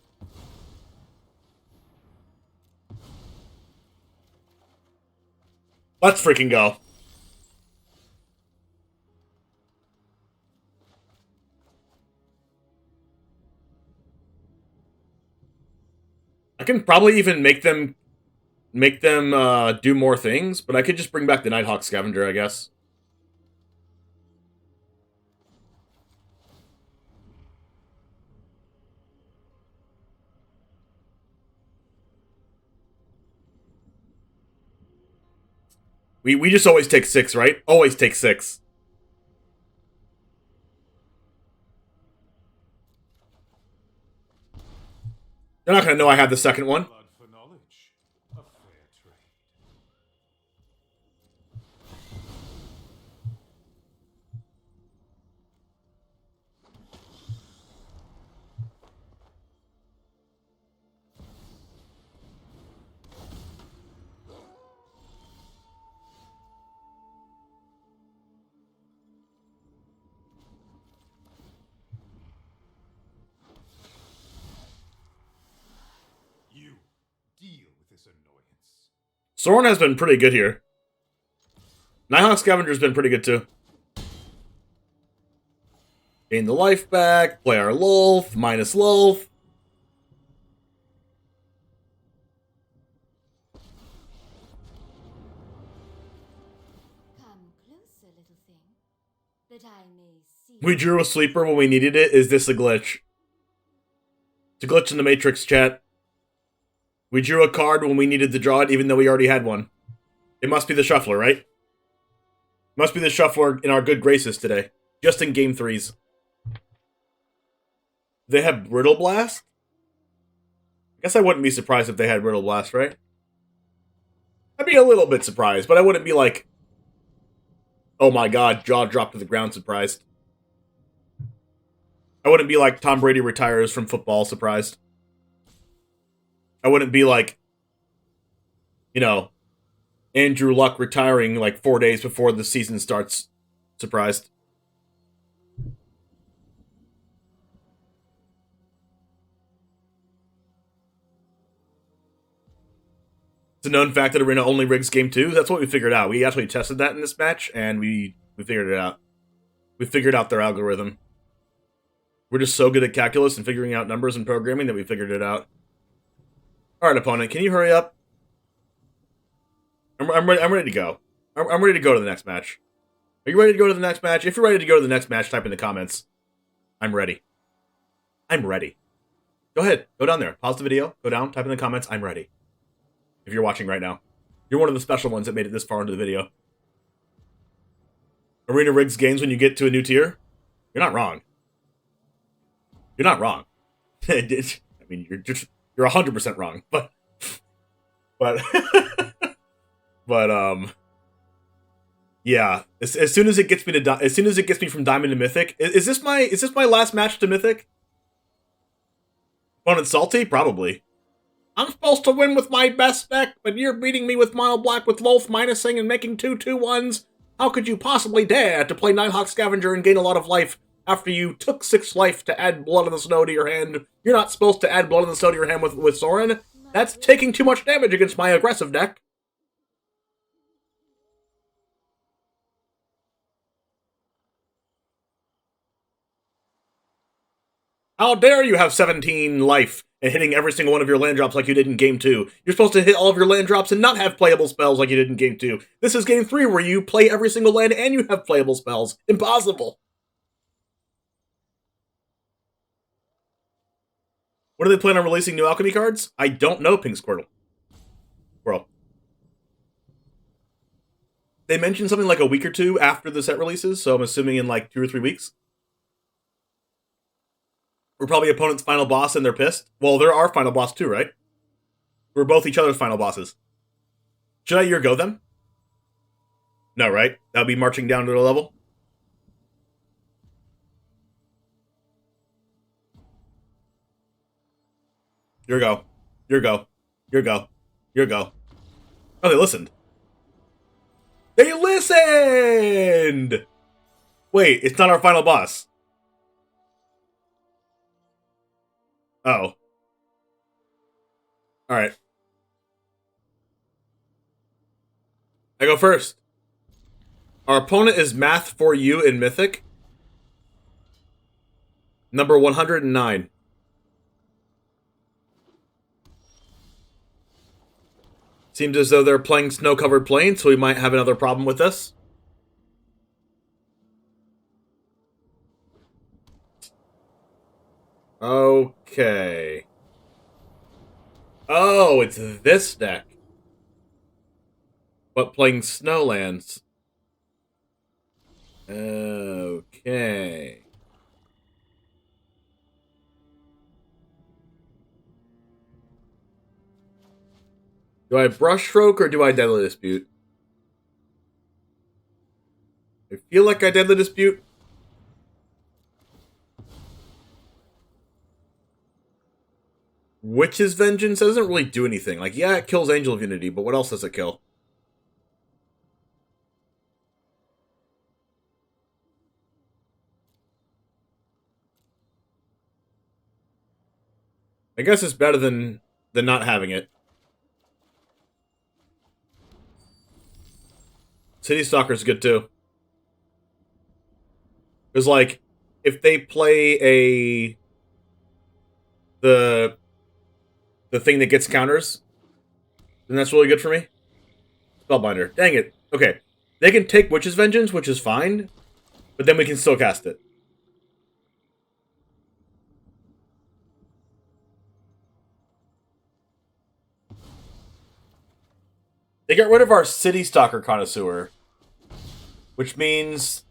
Speaker 1: Let's freaking go. I can probably even make them do more things, but I could just bring back the Nighthawk Scavenger, I guess. We just always take 6, right? Always take 6. They're not going to know I have the second one.
Speaker 3: Blood for knowledge. A fair trade. You deal with this annoyance.
Speaker 1: Sorin has been pretty good here. Nighthawk Scavenger's been pretty good too. Gain the life back, play our Lolth, minus Lolth.
Speaker 2: Come closer, little thing, that I may see.
Speaker 1: We drew a sleeper when we needed it. Is this a glitch? It's a glitch in the Matrix, chat. We drew a card when we needed to draw it, even though we already had one. It must be the shuffler, right? Must be the shuffler in our good graces today. Just in game 3s. They have Brittle Blast? I guess I wouldn't be surprised if they had Brittle Blast, right? I'd be a little bit surprised, but I wouldn't be like, oh my god, jaw dropped to the ground surprised. I wouldn't be like Tom Brady retires from football surprised. I wouldn't be like, you know, Andrew Luck retiring like 4 days before the season starts surprised. It's a known fact that Arena only rigs game 2. That's what we figured out. We actually tested that in this match, and we figured it out. We figured out their algorithm. We're just so good at calculus and figuring out numbers and programming that we figured it out. Alright, opponent, can you hurry up? I'm ready to go. I'm ready to go to the next match. Are you ready to go to the next match? If you're ready to go to the next match, type in the comments. I'm ready. I'm ready. Go ahead. Go down there. Pause the video. Go down. Type in the comments. I'm ready. If you're watching right now. You're one of the special ones that made it this far into the video. Arena rigs games when you get to a new tier? You're not wrong. You're not wrong. I mean, you're 100% wrong, but yeah. As soon as it gets me to as soon as it gets me from Diamond to Mythic, is this my last match to Mythic? Opponent salty? Probably. I'm supposed to win with my best deck, but you're beating me with Mono Black with Lolth minusing and making 2/2/1s. How could you possibly dare to play Nighthawk Scavenger and gain a lot of life after you took 6 life to add Blood in the Snow to your hand? You're not supposed to add Blood in the Snow to your hand with Sorin. That's taking too much damage against my aggressive deck. How dare you have 17 life and hitting every single one of your land drops like you did in game 2. You're supposed to hit all of your land drops and not have playable spells like you did in game 2. This is game 3 where you play every single land and you have playable spells. Impossible. When do they plan on releasing new Alchemy cards? I don't know, Pink Squirtle. Squirrel. They mentioned something like a week or 2 after the set releases, so I'm assuming in like 2 or 3 weeks. We're probably opponent's final boss and they're pissed. Well, they're our final boss too, right? We're both each other's final bosses. Should I year go them? No, right? That would be marching down to the level. Your go. Your go. Your go. Your go. Oh, they listened. They listened! Wait, it's not our final boss. Oh. Alright. I go first. Our opponent is Math for You in Mythic. Number 109. Seems as though they're playing Snow-Covered Plains, so we might have another problem with this. Okay. Oh, it's this deck. But playing Snowlands. Okay. Do I Brushstroke or do I Deadly Dispute? I feel like I Deadly Dispute. Witch's Vengeance doesn't really do anything. Like, yeah, it kills Angel of Unity, but what else does it kill? I guess it's better than not having it. Citystalker's good too. Because, like, if they play the thing that gets counters, then that's really good for me. Spellbinder. Dang it. Okay. They can take Witch's Vengeance, which is fine, but then we can still cast it. They got rid of our Citystalker Connoisseur, which means...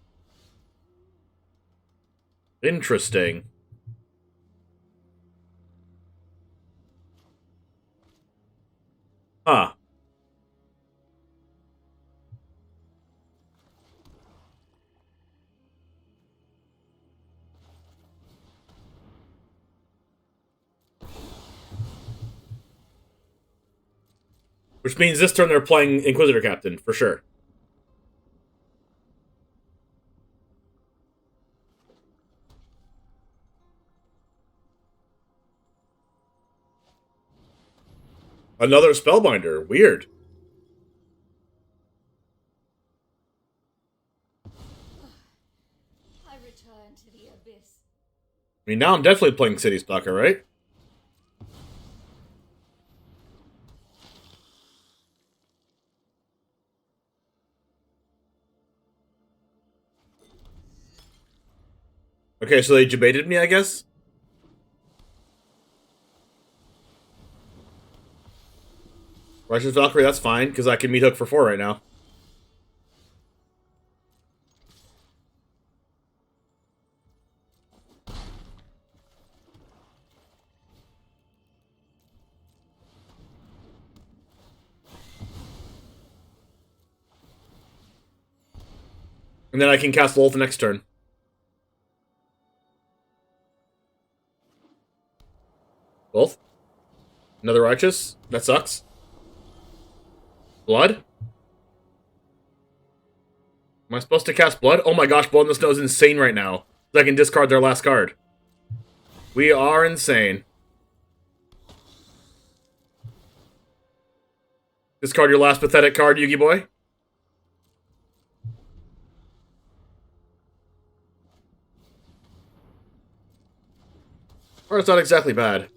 Speaker 1: Interesting. Huh. Which means this turn they're playing Inquisitor Captain, for sure. Another Spellbinder. Weird.
Speaker 2: I return to the abyss.
Speaker 1: I mean, now I'm definitely playing Citystalker, right? Okay, so they debated me, I guess? Righteous Valkyrie, that's fine, because I can Meathook for 4 right now. And then I can cast Lolth the next turn. Lolth? Another Righteous? That sucks. Blood? Am I supposed to cast Blood? Oh my gosh, Blood in the Snow is insane right now. I can discard their last card. We are insane. Discard your last pathetic card, Yugi boy. Or it's not exactly bad.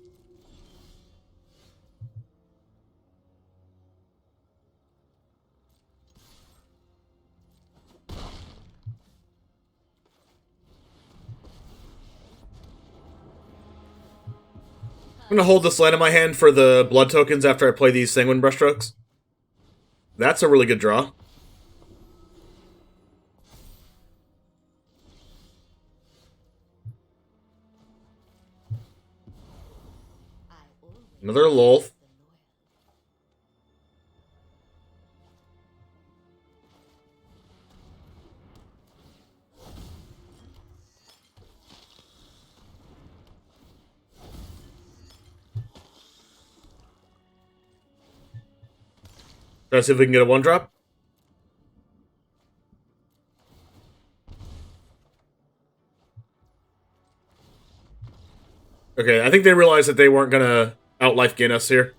Speaker 1: I'm going to hold this land in my hand for the blood tokens after I play these Sanguine Brushstrokes. That's a really good draw. Another Lolth. Try to see if we can get a 1-drop. Okay, I think they realized that they weren't gonna outlife gain us here.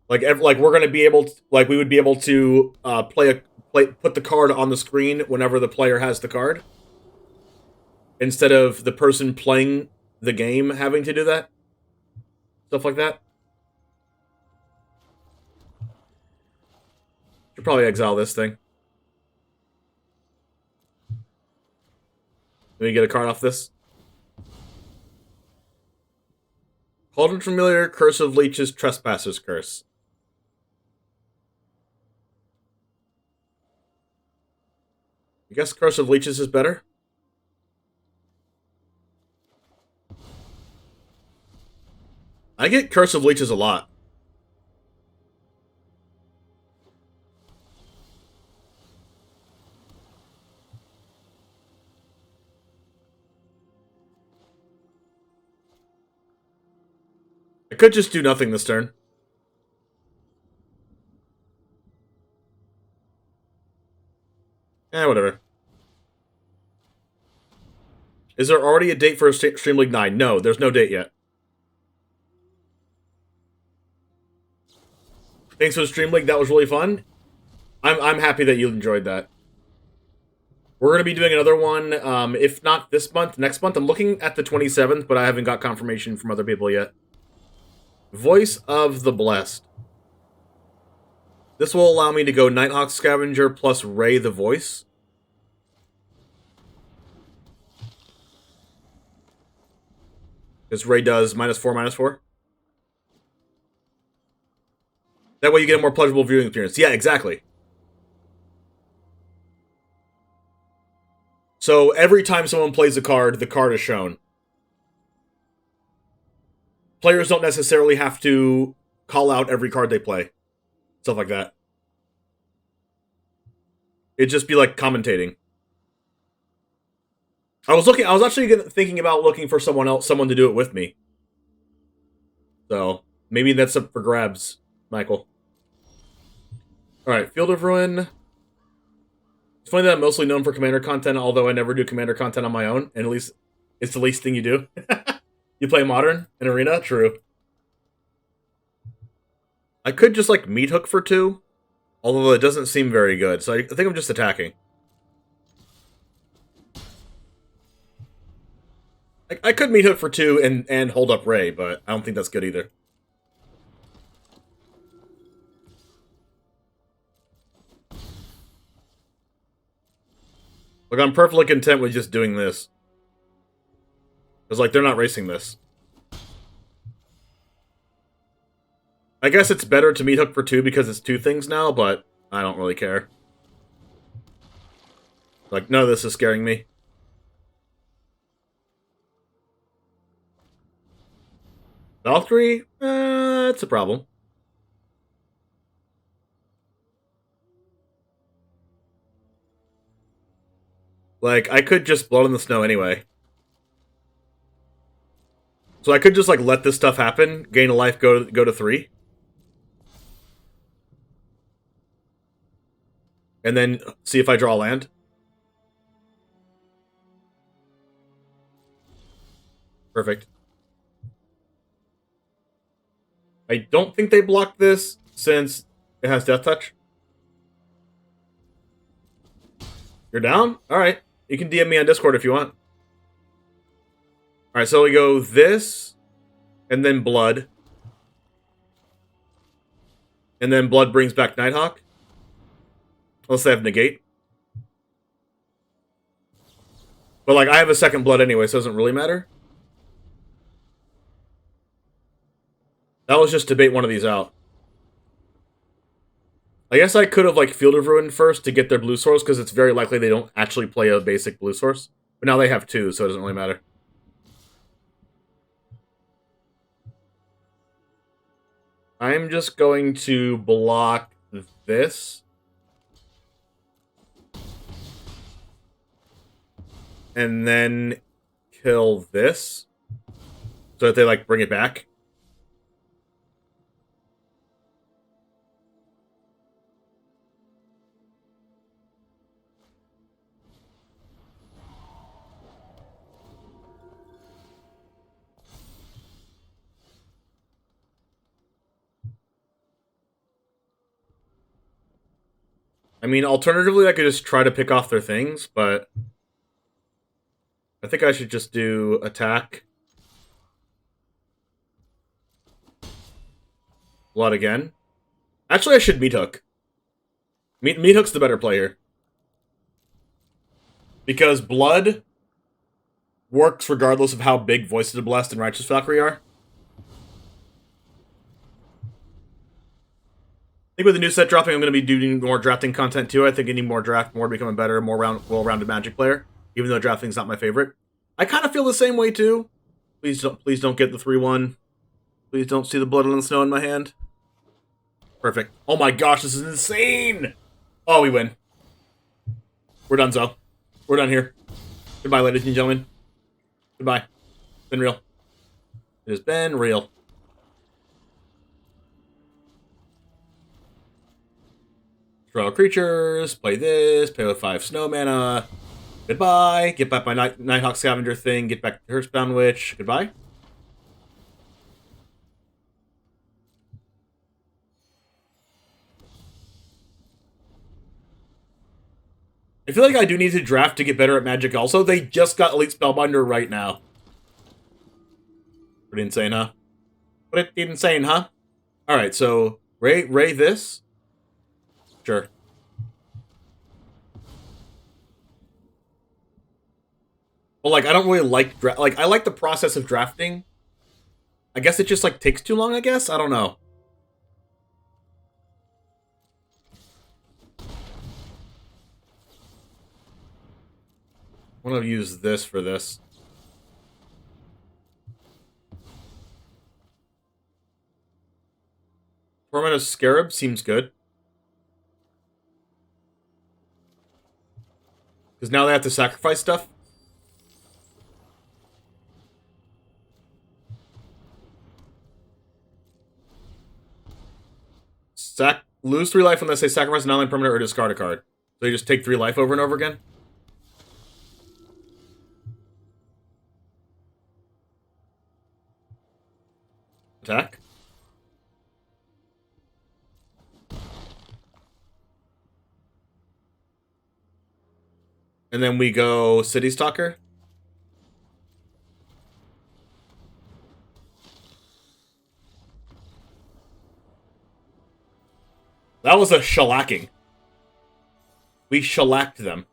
Speaker 1: Like we're gonna be able to, we would be able to put the card on the screen whenever the player has the card, instead of the person playing the game having to do that. Stuff like that. Should probably exile this thing. Let me get a card off this. Cauldron Familiar, Curse of Leeches, Trespasser's Curse. I guess Curse of Leeches is better. I get Curse of Leeches a lot. I could just do nothing this turn. Whatever. Is there already a date for Stream League 9? No, there's no date yet. Thanks for the Stream League, that was really fun. I'm happy that you enjoyed that. We're going to be doing another one, if not this month, next month. I'm looking at the 27th, but I haven't got confirmation from other people yet. Voice of the Blessed. This will allow me to go Nighthawk Scavenger plus Ray the Voice. Because Ray does -4/-4. That way you get a more pleasurable viewing experience. Yeah, exactly. So every time someone plays a card, the card is shown. Players don't necessarily have to call out every card they play. Stuff like that. It'd just be like commentating. I was actually thinking about looking for someone to do it with me. So, maybe that's up for grabs, Michael. Alright, Field of Ruin. It's funny that I'm mostly known for Commander content, although I never do Commander content on my own, and at least it's the least thing you do. You play Modern and Arena? True. I could just, like, Meathook for 2, although it doesn't seem very good, so I think I'm just attacking. I could Meathook for 2 and hold up Ray, but I don't think that's good either. Look, I'm perfectly content with just doing this. Because, like, they're not racing this. I guess it's better to Meathook for 2 because it's 2 things now, but I don't really care. Like, none of this is scaring me. Valkyrie? It's a problem. Like, I could just Blood in the Snow anyway. So I could just, like, let this stuff happen, gain a life, go to 3. And then see if I draw land. Perfect. I don't think they blocked this, since it has Death Touch. You're down? Alright. You can DM me on Discord if you want. Alright, so we go this, and then Blood. And then Blood brings back Nighthawk. Unless they have Negate. But, like, I have a second Blood anyway, so it doesn't really matter. That was just to bait one of these out. I guess I could have, like, Field of Ruin first to get their blue source, because it's very likely they don't actually play a basic blue source. But now they have 2, so it doesn't really matter. I'm just going to block this. And then kill this. So that they, like, bring it back. I mean, alternatively, I could just try to pick off their things, but I think I should just do attack. Blood again. Actually, I should Meathook. Meathook's the better player. Because Blood works regardless of how big Voices of Blessed and Righteous Valkyrie are. I think with the new set dropping, I'm going to be doing more drafting content too. I think I need more draft, more becoming better, more well-rounded Magic player. Even though drafting's not my favorite, I kind of feel the same way too. Please don't get the 3/1. Please don't see the Blood on the Snow in my hand. Perfect. Oh my gosh, this is insane! Oh, we win. We're done, so. We're done here. Goodbye, ladies and gentlemen. Goodbye. Been real. It has been real. Draw creatures, play this, pay with 5 snow mana. Goodbye. Get back my Nighthawk Scavenger thing, get back to Cursebound Witch. Goodbye. I feel like I do need to draft to get better at Magic also. They just got Elite Spellbinder right now. Pretty insane, huh? Pretty insane, huh? Alright, so Ray this. Sure. Well, like, I don't really like I like the process of drafting, I guess it just, like, takes too long, I guess? I don't know. I'm gonna use this for this. Torment of Scarab seems good. Because now they have to sacrifice stuff. Lose 3 life unless they sacrifice an online permanent or discard a card. So you just take 3 life over and over again? Attack. And then we go Citystalker. That was a shellacking. We shellacked them.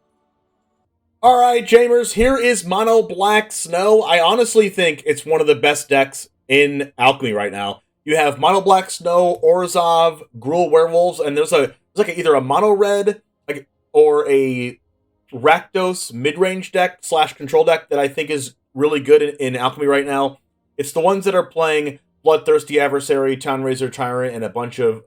Speaker 1: Alright, Jamers, here is Mono Black Snow. I honestly think it's one of the best decks in Alchemy right now. You have Mono Black Snow, Orzhov, Gruul Werewolves, and there's either a Mono Red or a Rakdos mid-range deck / control deck that I think is really good in Alchemy right now. It's the ones that are playing Bloodthirsty Adversary, Townraiser Tyrant, and a bunch of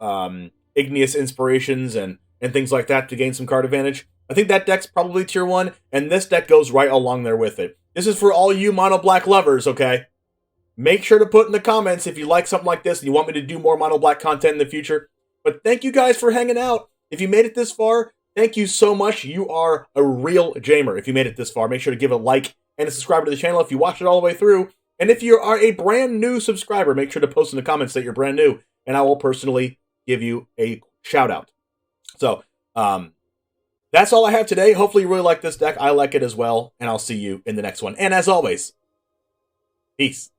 Speaker 1: Igneous Inspirations and things like that to gain some card advantage. I think that deck's probably tier 1, and this deck goes right along there with it. This is for all you Mono Black lovers, okay? Make sure to put in the comments if you like something like this and you want me to do more Mono Black content in the future. But thank you guys for hanging out. If you made it this far, thank you so much. You are a real Jamer if you made it this far. Make sure to give a like and a subscribe to the channel if you watched it all the way through. And if you are a brand new subscriber, make sure to post in the comments that you're brand new, and I will personally give you a shout out. So, that's all I have today. Hopefully you really like this deck. I like it as well, and I'll see you in the next one. And as always, peace.